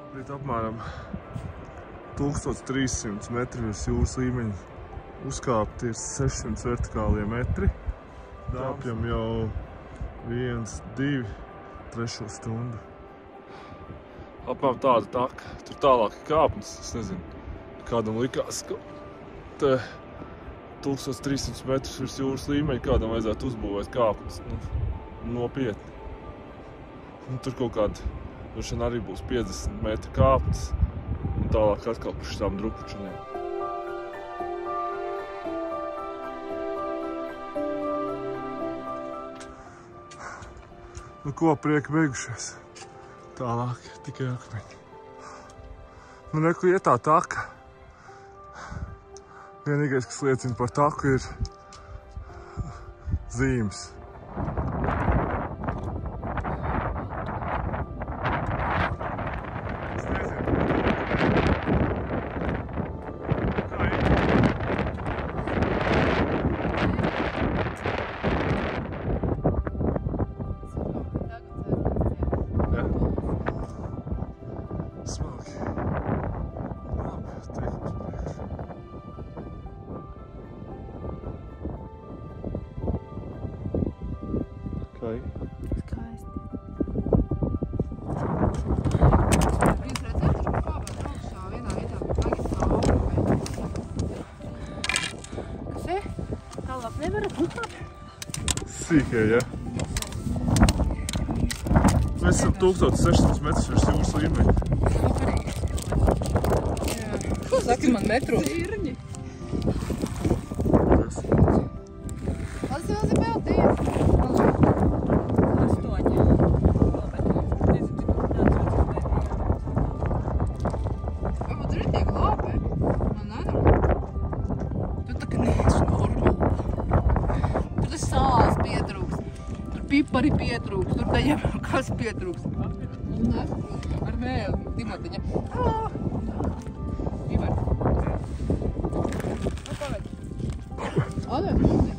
Šeit apmēram 1300 metri virs jūras līmeņa. Uzkāpt ir 600 vertikālie metri. Dāpjam jau 1, 2, 3 stundu. Apmēram tāda taka. Tur tālāk ir kāpnes. Es nezinu, kādam likās, ka 1300 metrus virs jūras līmeņa kādam vajadzētu uzbūvēt kāpnes. Nopietni. Tur kaut kāda, arī būs 50 metri kāpnes. Un tālāk atkal par šitām drupučiniem. Nu ko, prieki beigušies. Tālāk tikai akmeņi. Nu reku iet tā taka. Vienīgais, kas liecina par taku, ir zīmes. Skaisti. Jūs redzat, tur kā vēl augšā vienā vietā baigi saule. Kas ir? Tālāk nevarat uzkāpt? Sīkie, ja? Mēs esam 1600 metrus virs jūras līmeņa. Ko saki man metros? Sirņi. Tas jau ir vēl 10. Pipari pietrūks, tur daļam kas pietrūks. Ar mēli, Timotiņa. Ivar. Paved. Ādēs, mūzi.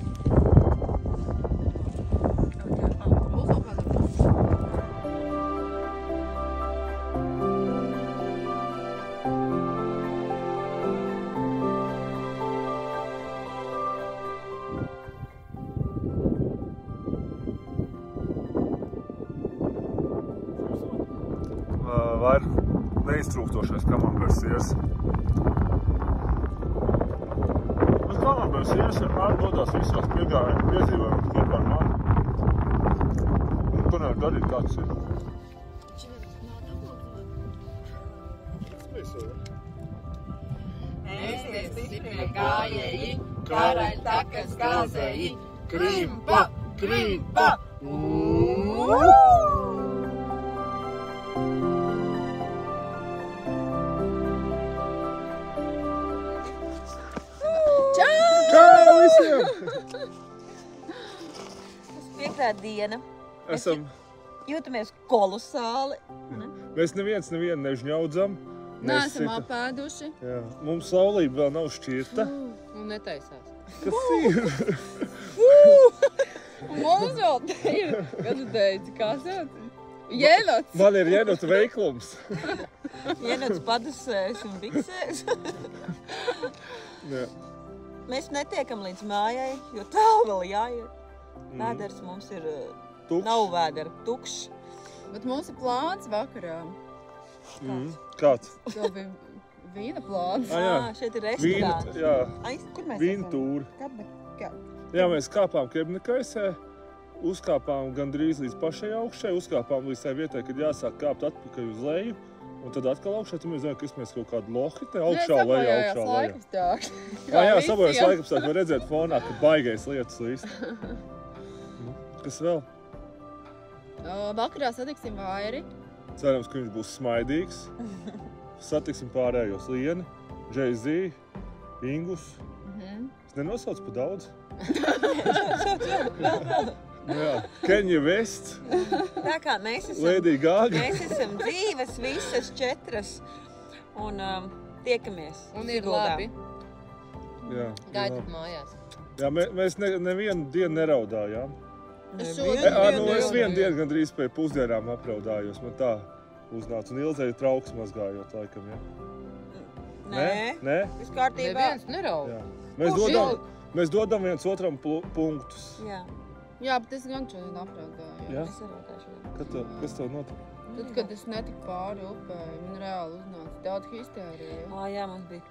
Var neiztrūkstošais kamambers ies. Bet kamambers ies vienmēr dodās visās piedzīvojumos kopā ar mani. Un to nevar darīt, kāds ir. Mēs tie stiprie gājēji, karaļtakas gāzēji, Krimpa, Krimpa! Piektā diena. Esam... Jūtamies kolosāli. Mēs nevienu nežņaudzam. Neesam apēduši. Jā. Mums laulība vēl nav šķirta. Un netaisās. Kas ir? Mums vēl te ir. Kad tu teici, kā sauc? Jenots. Man ir jenots veiklums. Jenots padusēs un biksēs. Jā. Mēs netiekam līdz mājai, jo tālu vēl jāiet. Vēders mums ir... Nav vēdera, tukšs. Bet mums ir plāns vakarā. Kāds? Tev bija vīna plāns. Šeit ir restorāns. Jā. Kur mēs vīna tūri. Jā, mēs kāpām Kebnekaisē, uzkāpām gandrīz līdz pašai augšai, uzkāpām līdz tai vietai, kad jāsāk kāpt atpakaļ uz leju. Un tad atkal augšā, tad mēs zinām, ka mēs kaut kādu lohi te augšā, lejā, augšā, lejā. Jā, sabojās laikapstākļi, var redzēt fonā, ka baigais lietus līst. Kas vēl? Vakarā satiksim Vairi. Cerams, ka viņš būs smaidīgs. Satiksim pārējos Lieni, Jay-Z, Ingus. Es nenosaucu pa daudz. Jā, Kanye West. Tā kā mēs esam, Lady Gaga. Mēs esam dzīves visas 4 un tiekamies. Un ir labi. Jā, Gaidat mājās. Jā, mēs nevienu dienu neraudājām. Es vienu dienu gandrīz pēc pusdienām apraudājos. Man tā uznāca. Un Ilzei trauks mazgājot laikam, ja? Nē. Viss kārtībā. Neviens neraud. Mēs dodam viens otram punktus. Jā, bet es gan šodien apraudāju. Jā? Es araudāšu. Kas tev notika? Tad, kad es netiku pāri upē, man reāli uznāca daudz histērija. Jā, mums bija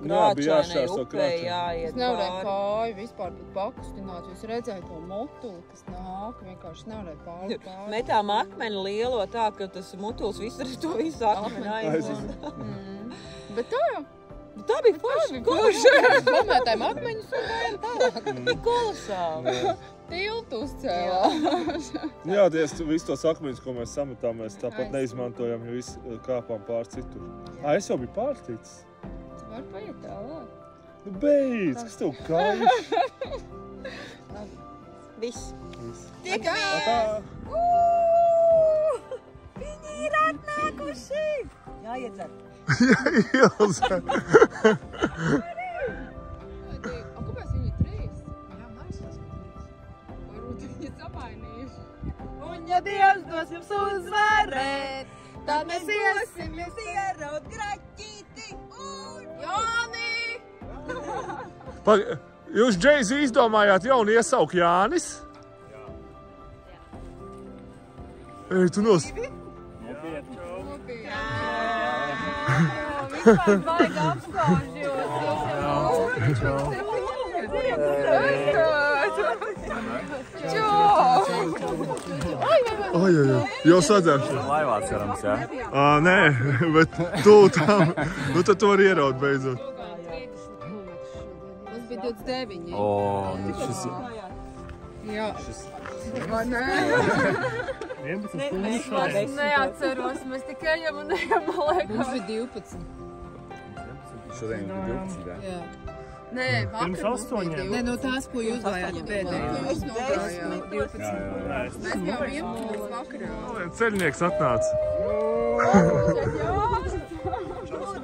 grāčainai upē jāiet es nevarēju kāju vispār pat pakustināt, jo es redzēju to mutuli, kas nāk, vienkārši nevarēju pāri. Metām akmeni lielo tā, ka tas mutulis visur to visu akmeni aizvada. Bet tā jau. Tā bija forši. Pamētājām akmeņus un gājām tālāk. Kolosāli. Tiltu uzcēlās. Jā, visus tos akmeņus, ko mēs sametām, mēs tāpat neizmantojam, jo visi kāpām pār citur. Es jau biju pārticis. Tu vari paiet tālāk. Nu beidz, kas tev kājuši? Viss. Tiekamies! Viņi ir atnākuši! Jāiedzer. Ilze. Kāpēc viņi 3? Jā, maisās 3. Varbūt viņi samainījuši. Un ja Dievs dos jums uzvarēt, tad mēs iesimies ieraut graķīti un Jāni! Jūs, Džeizi, izdomājāt jaunu iesauku Jānis? Jā. Ej, tu nos... Vispār baigi apskaužos. Jau sadzēmšu. Laivā cerams, jā? Nē, bet tu tam, nu tad tu vari ieraut beidzot. Tas bija 29. Šis... Jā. Vai nē? Es neatceros, mēs tikai ejam un ejam, man liekas. Mums bija 12. Šodien bija 12, jā? Nē, vakar mums bija 12. Nē, no tās, ko jūs gājāt pēdējā. Jūs nogājāt 12. Mēs bijām 11. vakarā. Ceļnieks atnāca.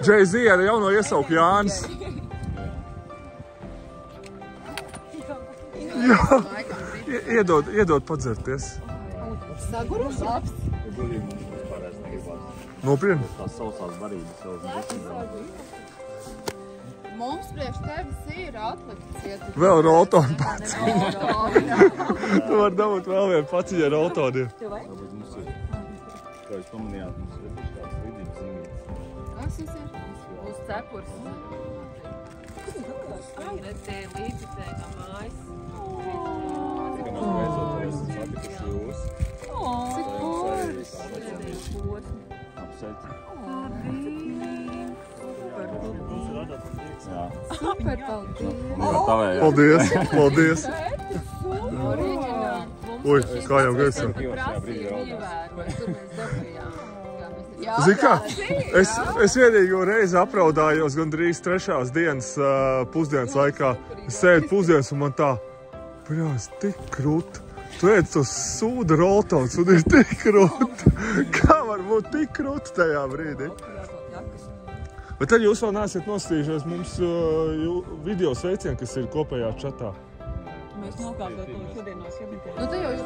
Jay-Z ar jauno iesauku Jānis. Jā, iedod padzerties. Sagurus labs. Nopietni? Tās sausās barības jau Mums priekš tevis ir atlikts iet. Vēl rotonu paciņu. Tu vari dabūt vēl vienu paciņu ar rotoniem. Mums ir, kā jūs pamanījāt, mums ir kāds līdības zīmītes. Kas jums ir? Būs cepurs. Redzēja līdzitēja no mājas. Tikai mēs beidzot esam satikuši jūs. Cik forši. Apsveicam. Super, Paldies, paldies. Ui, kā jau gaisā. Zini kā, es vienīgo reizi apraudājos gandrīz 3. dienas pusdienas laikā. Es sēdu pusdienas un man tā, brās, tik krūta. Tu ēd tos sūda roltons un ir tik krūta. Kā var būt tik krūta tajā brīdī? Bet tad jūs vēl neesat nostījušies mums video sveicienu, kas ir kopējā čatā. Mēs nokāpjot to šodienos, ja bija. Nu, te jau jūs...